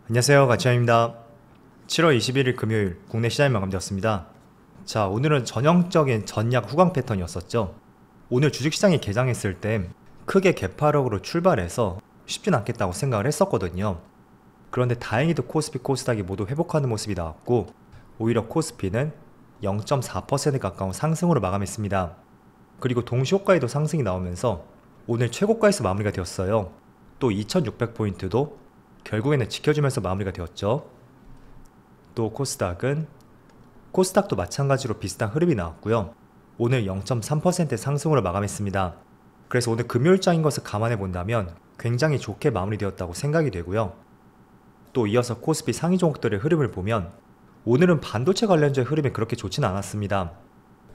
안녕하세요, 가치현입니다. 7월 21일 금요일 국내 시장이 마감되었습니다. 자, 오늘은 전형적인 전약 후광 패턴이었었죠. 오늘 주식시장이 개장했을 때 크게 개파력으로 출발해서 쉽진 않겠다고 생각을 했었거든요. 그런데 다행히도 코스피, 코스닥이 모두 회복하는 모습이 나왔고, 오히려 코스피는 0.4% 가까운 상승으로 마감했습니다. 그리고 동시호가에도 상승이 나오면서 오늘 최고가에서 마무리가 되었어요. 또 2600포인트도 결국에는 지켜주면서 마무리가 되었죠. 또 코스닥도 마찬가지로 비슷한 흐름이 나왔고요. 오늘 0.3% 상승으로 마감했습니다. 그래서 오늘 금요일장인 것을 감안해 본다면 굉장히 좋게 마무리되었다고 생각이 되고요. 또 이어서 코스피 상위 종목들의 흐름을 보면 오늘은 반도체 관련주의 흐름이 그렇게 좋지는 않았습니다.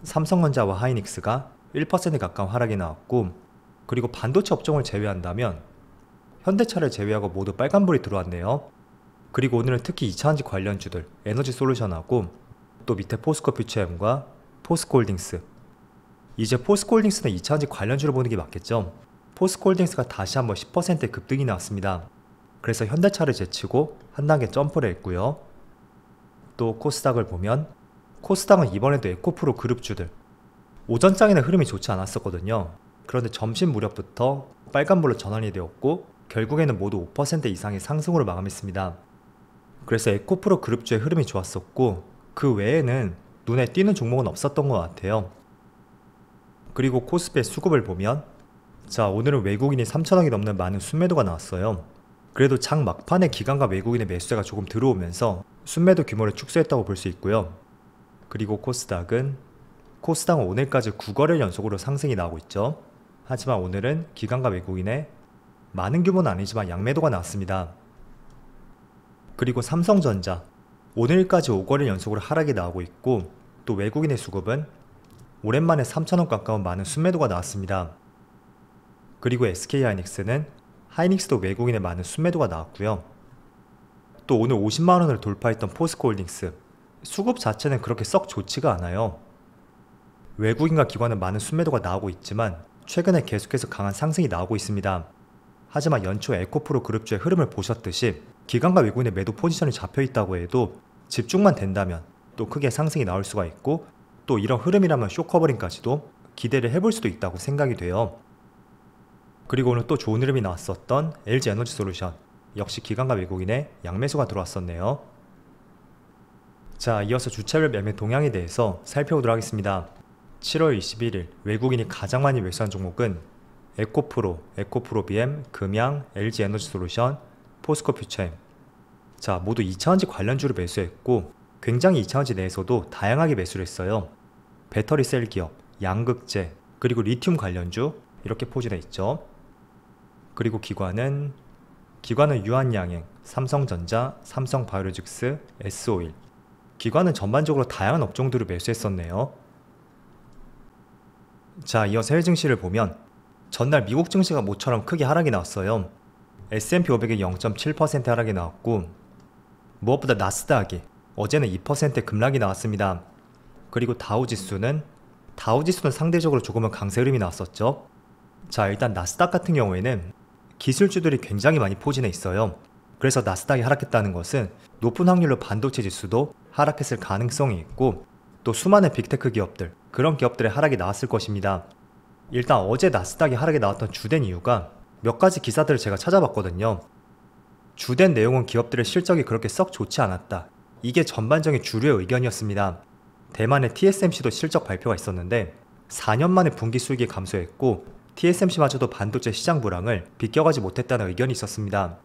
삼성전자와 하이닉스가 1% 가까운 하락이 나왔고, 그리고 반도체 업종을 제외한다면 현대차를 제외하고 모두 빨간불이 들어왔네요. 그리고 오늘은 특히 2차전지 관련주들 에너지솔루션하고 또 밑에 포스코퓨처엠과 포스코홀딩스, 이제 포스코홀딩스는 2차전지 관련주를 보는 게 맞겠죠. 포스코홀딩스가 다시 한번 10% 급등이 나왔습니다. 그래서 현대차를 제치고 한 단계 점프를 했고요. 또 코스닥을 보면 코스닥은 이번에도 에코프로 그룹주들 오전장에는 흐름이 좋지 않았었거든요. 그런데 점심 무렵부터 빨간불로 전환이 되었고 결국에는 모두 5% 이상의 상승으로 마감했습니다. 그래서 에코프로 그룹주의 흐름이 좋았었고 그 외에는 눈에 띄는 종목은 없었던 것 같아요. 그리고 코스피의 수급을 보면 자, 오늘은 외국인이 3천억이 넘는 많은 순매도가 나왔어요. 그래도 장 막판에 기관과 외국인의 매수세가 조금 들어오면서 순매도 규모를 축소했다고 볼 수 있고요. 그리고 코스닥은 오늘까지 9거래일 연속으로 상승이 나오고 있죠. 하지만 오늘은 기관과 외국인의 많은 규모는 아니지만 양매도가 나왔습니다. 그리고 삼성전자 오늘까지 5거래일 연속으로 하락이 나오고 있고, 또 외국인의 수급은 오랜만에 3천억 가까운 많은 순매도가 나왔습니다. 그리고 SK하이닉스는 하이닉스도 외국인의 많은 순매도가 나왔고요. 또 오늘 50만원을 돌파했던 포스코홀딩스 수급 자체는 그렇게 썩 좋지가 않아요. 외국인과 기관은 많은 순매도가 나오고 있지만 최근에 계속해서 강한 상승이 나오고 있습니다. 하지만 연초 에코프로 그룹주의 흐름을 보셨듯이 기관과 외국인의 매도 포지션이 잡혀있다고 해도 집중만 된다면 또 크게 상승이 나올 수가 있고, 또 이런 흐름이라면 쇼커버링까지도 기대를 해볼 수도 있다고 생각이 돼요. 그리고 오늘 또 좋은 흐름이 나왔었던 LG에너지솔루션 역시 기관과 외국인의 양매수가 들어왔었네요. 자, 이어서 주차별 매매 동향에 대해서 살펴보도록 하겠습니다. 7월 21일 외국인이 가장 많이 매수한 종목은 에코프로 BM, 금양, LG에너지솔루션, 포스코퓨처엠. 자, 모두 2차전지 관련주를 매수했고 굉장히 2차전지 내에서도 다양하게 매수를 했어요. 배터리셀 기업, 양극재, 그리고 리튬 관련주 이렇게 포진해 있죠. 그리고 기관은 유한양행, 삼성전자, 삼성바이오로직스, S오일. 기관은 전반적으로 다양한 업종들을 매수했었네요. 자, 이어서 해외 증시를 보면 전날 미국 증시가 모처럼 크게 하락이 나왔어요. S&P 500이 0.7% 하락이 나왔고, 무엇보다 나스닥이 어제는 2% 급락이 나왔습니다. 그리고 다우지수는 상대적으로 조금은 강세 흐름이 나왔었죠. 자, 일단 나스닥 같은 경우에는 기술주들이 굉장히 많이 포진해 있어요. 그래서 나스닥이 하락했다는 것은 높은 확률로 반도체 지수도 하락했을 가능성이 있고, 또 수많은 빅테크 기업들, 그런 기업들의 하락이 나왔을 것입니다. 일단 어제 나스닥이 하락이 나왔던 주된 이유가 몇 가지 기사들을 제가 찾아봤거든요. 주된 내용은 기업들의 실적이 그렇게 썩 좋지 않았다. 이게 전반적인 주류의 의견이었습니다. 대만의 TSMC도 실적 발표가 있었는데 4년 만에 분기 수익이 감소했고 TSMC마저도 반도체 시장 불황을 비껴가지 못했다는 의견이 있었습니다.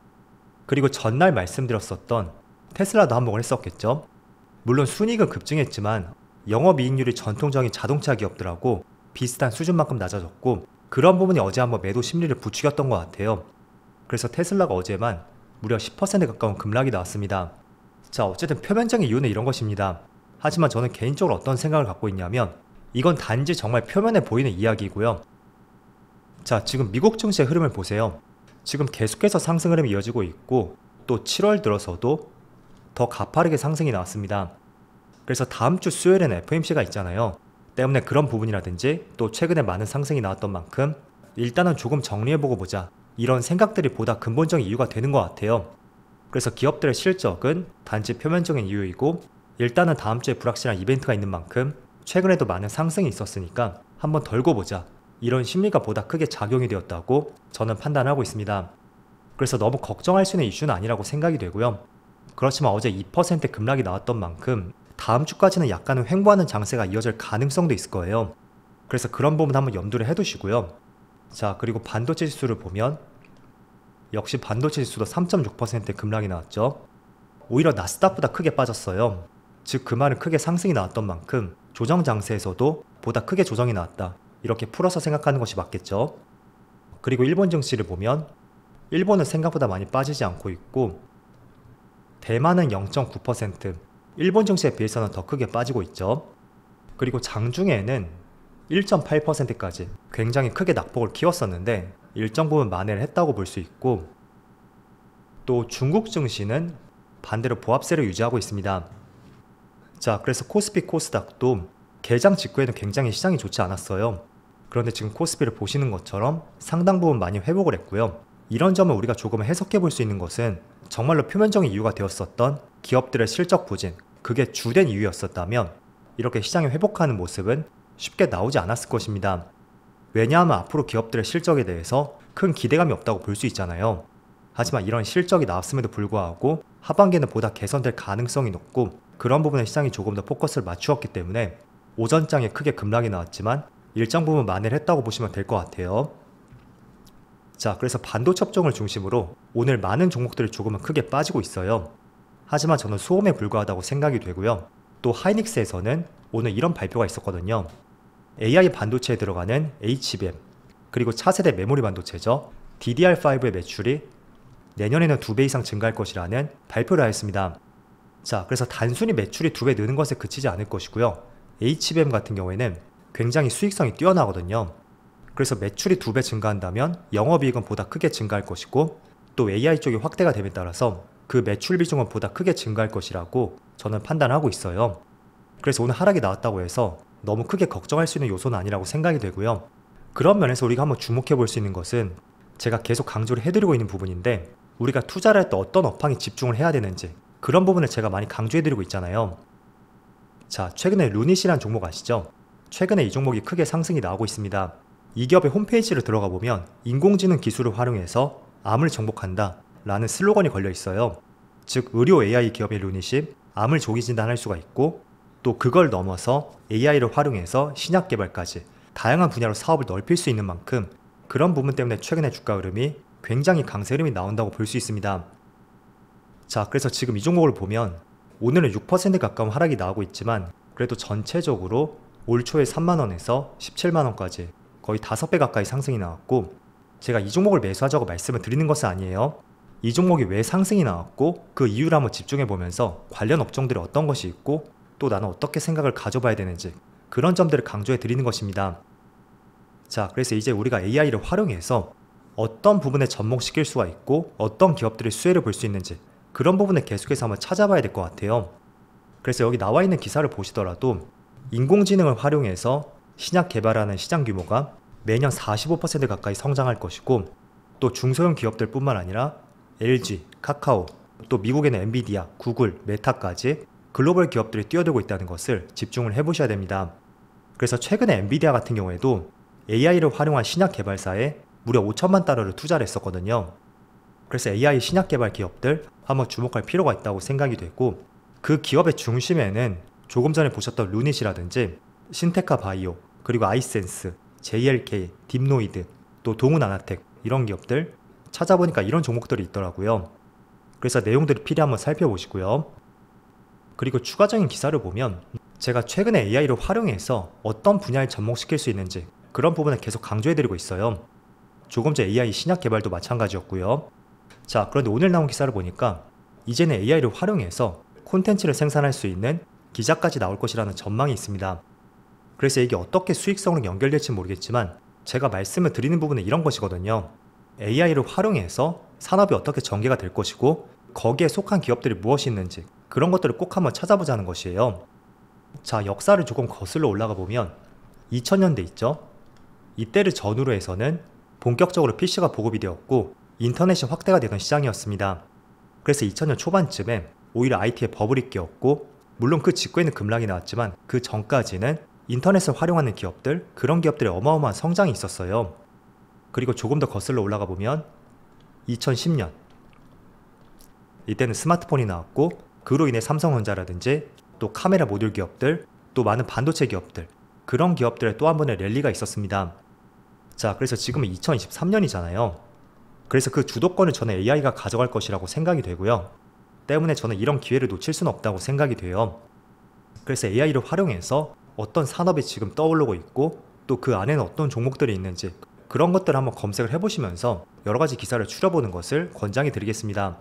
그리고 전날 말씀드렸었던 테슬라도 한몫을 했었겠죠. 물론 순이익은 급증했지만 영업이익률이 전통적인 자동차 기업들하고 비슷한 수준만큼 낮아졌고, 그런 부분이 어제 한번 매도 심리를 부추겼던 것 같아요. 그래서 테슬라가 어제만 무려 10% 가까운 급락이 나왔습니다. 자, 어쨌든 표면적인 이유는 이런 것입니다. 하지만 저는 개인적으로 어떤 생각을 갖고 있냐면 이건 단지 정말 표면에 보이는 이야기이고요. 자, 지금 미국 증시의 흐름을 보세요. 지금 계속해서 상승 흐름이 이어지고 있고, 또 7월 들어서도 더 가파르게 상승이 나왔습니다. 그래서 다음 주 수요일에는 FOMC가 있잖아요. 때문에 그런 부분이라든지 또 최근에 많은 상승이 나왔던 만큼 일단은 조금 정리해보고 보자, 이런 생각들이 보다 근본적인 이유가 되는 것 같아요. 그래서 기업들의 실적은 단지 표면적인 이유이고 일단은 다음 주에 불확실한 이벤트가 있는 만큼 최근에도 많은 상승이 있었으니까 한번 덜고 보자, 이런 심리가 보다 크게 작용이 되었다고 저는 판단하고 있습니다. 그래서 너무 걱정할 수 있는 이슈는 아니라고 생각이 되고요. 그렇지만 어제 2% 급락이 나왔던 만큼 다음 주까지는 약간은 횡보하는 장세가 이어질 가능성도 있을 거예요. 그래서 그런 부분 한번 염두를 해두시고요. 자, 그리고 반도체 지수를 보면 역시 반도체 지수도 3.6% 급락이 나왔죠. 오히려 나스닥보다 크게 빠졌어요. 즉 그 말은 크게 상승이 나왔던 만큼 조정 장세에서도 보다 크게 조정이 나왔다, 이렇게 풀어서 생각하는 것이 맞겠죠. 그리고 일본 증시를 보면 일본은 생각보다 많이 빠지지 않고 있고 대만은 0.9%, 일본 증시에 비해서는 더 크게 빠지고 있죠. 그리고 장중에는 1.8%까지 굉장히 크게 낙폭을 키웠었는데 일정 부분 만회를 했다고 볼 수 있고, 또 중국 증시는 반대로 보합세를 유지하고 있습니다. 자, 그래서 코스피 코스닥도 개장 직후에는 굉장히 시장이 좋지 않았어요. 그런데 지금 코스피를 보시는 것처럼 상당 부분 많이 회복을 했고요. 이런 점을 우리가 조금 해석해 볼 수 있는 것은 정말로 표면적인 이유가 되었었던 기업들의 실적 부진, 그게 주된 이유였었다면 이렇게 시장이 회복하는 모습은 쉽게 나오지 않았을 것입니다. 왜냐하면 앞으로 기업들의 실적에 대해서 큰 기대감이 없다고 볼 수 있잖아요. 하지만 이런 실적이 나왔음에도 불구하고 하반기에는 보다 개선될 가능성이 높고 그런 부분에 시장이 조금 더 포커스를 맞추었기 때문에 오전장에 크게 급락이 나왔지만 일정 부분 만회를 했다고 보시면 될 것 같아요. 자, 그래서 반도체 업종을 중심으로 오늘 많은 종목들이 조금은 크게 빠지고 있어요. 하지만 저는 소음에 불과하다고 생각이 되고요. 또 하이닉스에서는 오늘 이런 발표가 있었거든요. AI 반도체에 들어가는 HBM, 그리고 차세대 메모리 반도체죠. DDR5의 매출이 내년에는 2배 이상 증가할 것이라는 발표를 하였습니다. 자, 그래서 단순히 매출이 2배 느는 것에 그치지 않을 것이고요. HBM 같은 경우에는 굉장히 수익성이 뛰어나거든요. 그래서 매출이 2배 증가한다면 영업이익은 보다 크게 증가할 것이고, 또 AI 쪽이 확대가 됨에 따라서 그 매출 비중은 보다 크게 증가할 것이라고 저는 판단하고 있어요. 그래서 오늘 하락이 나왔다고 해서 너무 크게 걱정할 수 있는 요소는 아니라고 생각이 되고요. 그런 면에서 우리가 한번 주목해 볼 수 있는 것은 제가 계속 강조를 해드리고 있는 부분인데, 우리가 투자를 할 때 어떤 업황에 집중을 해야 되는지 그런 부분을 제가 많이 강조해드리고 있잖아요. 자, 최근에 루닛이라는 종목 아시죠? 최근에 이 종목이 크게 상승이 나오고 있습니다. 이 기업의 홈페이지를 들어가 보면 인공지능 기술을 활용해서 암을 정복한다 라는 슬로건이 걸려 있어요. 즉 의료 AI 기업의 루닛이 암을 조기 진단할 수가 있고, 또 그걸 넘어서 AI를 활용해서 신약 개발까지 다양한 분야로 사업을 넓힐 수 있는 만큼 그런 부분 때문에 최근에 주가 흐름이 굉장히 강세 흐름이 나온다고 볼 수 있습니다. 자, 그래서 지금 이 종목을 보면 오늘은 6% 가까운 하락이 나오고 있지만 그래도 전체적으로 올 초에 3만원에서 17만원까지 거의 5배 가까이 상승이 나왔고, 제가 이 종목을 매수하자고 말씀을 드리는 것은 아니에요. 이 종목이 왜 상승이 나왔고 그 이유를 한번 집중해 보면서 관련 업종들이 어떤 것이 있고 또 나는 어떻게 생각을 가져봐야 되는지 그런 점들을 강조해 드리는 것입니다. 자, 그래서 이제 우리가 AI를 활용해서 어떤 부분에 접목시킬 수가 있고 어떤 기업들의 수혜를 볼 수 있는지 그런 부분을 계속해서 한번 찾아봐야 될 것 같아요. 그래서 여기 나와 있는 기사를 보시더라도 인공지능을 활용해서 신약 개발하는 시장 규모가 매년 45% 가까이 성장할 것이고, 또 중소형 기업들 뿐만 아니라 LG, 카카오, 또 미국에는 엔비디아, 구글, 메타까지 글로벌 기업들이 뛰어들고 있다는 것을 집중을 해보셔야 됩니다. 그래서 최근에 엔비디아 같은 경우에도 AI를 활용한 신약 개발사에 무려 5천만 달러를 투자를 했었거든요. 그래서 AI 신약 개발 기업들 한번 주목할 필요가 있다고 생각이 되고, 그 기업의 중심에는 조금 전에 보셨던 루닛이라든지 신테카 바이오, 그리고 아이센스, JLK, 딥노이드, 또 동훈아나텍 이런 기업들 찾아보니까 이런 종목들이 있더라고요. 그래서 내용들이 필히 한번 살펴보시고요. 그리고 추가적인 기사를 보면 제가 최근에 AI를 활용해서 어떤 분야에 접목시킬 수 있는지 그런 부분을 계속 강조해드리고 있어요. 조금 전 AI 신약 개발도 마찬가지였고요. 자, 그런데 오늘 나온 기사를 보니까 이제는 AI를 활용해서 콘텐츠를 생산할 수 있는 기자까지 나올 것이라는 전망이 있습니다. 그래서 이게 어떻게 수익성으로 연결될지 모르겠지만 제가 말씀을 드리는 부분은 이런 것이거든요. AI를 활용해서 산업이 어떻게 전개가 될 것이고 거기에 속한 기업들이 무엇이 있는지 그런 것들을 꼭 한번 찾아보자는 것이에요. 자, 역사를 조금 거슬러 올라가 보면 2000년대 있죠? 이때를 전후로 해서는 본격적으로 PC가 보급이 되었고 인터넷이 확대가 되던 시장이었습니다. 그래서 2000년 초반쯤에 오히려 IT에 버블이 끼었고, 물론 그 직후에는 급락이 나왔지만 그 전까지는 인터넷을 활용하는 기업들, 그런 기업들의 어마어마한 성장이 있었어요. 그리고 조금 더 거슬러 올라가 보면 2010년, 이때는 스마트폰이 나왔고, 그로 인해 삼성전자라든지 또 카메라 모듈 기업들, 또 많은 반도체 기업들, 그런 기업들의 또 한 번의 랠리가 있었습니다. 자, 그래서 지금은 2023년이잖아요. 그래서 그 주도권을 저는 AI가 가져갈 것이라고 생각이 되고요. 때문에 저는 이런 기회를 놓칠 수는 없다고 생각이 돼요. 그래서 AI를 활용해서 어떤 산업이 지금 떠오르고 있고, 또 그 안에는 어떤 종목들이 있는지, 그런 것들을 한번 검색을 해보시면서 여러 가지 기사를 추려보는 것을 권장해 드리겠습니다.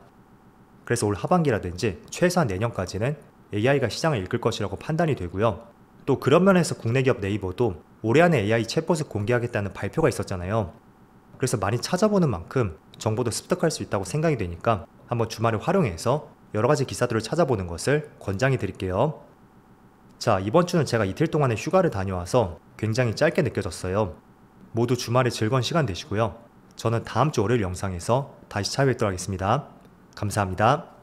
그래서 올 하반기라든지 최소한 내년까지는 AI가 시장을 이끌 것이라고 판단이 되고요. 또 그런 면에서 국내 기업 네이버도 올해 안에 AI 챗봇을 공개하겠다는 발표가 있었잖아요. 그래서 많이 찾아보는 만큼 정보도 습득할 수 있다고 생각이 되니까 한번 주말을 활용해서 여러 가지 기사들을 찾아보는 것을 권장해 드릴게요. 자, 이번 주는 제가 이틀 동안의 휴가를 다녀와서 굉장히 짧게 느껴졌어요. 모두 주말에 즐거운 시간 되시고요. 저는 다음 주 월요일 영상에서 다시 찾아뵙도록 하겠습니다. 감사합니다.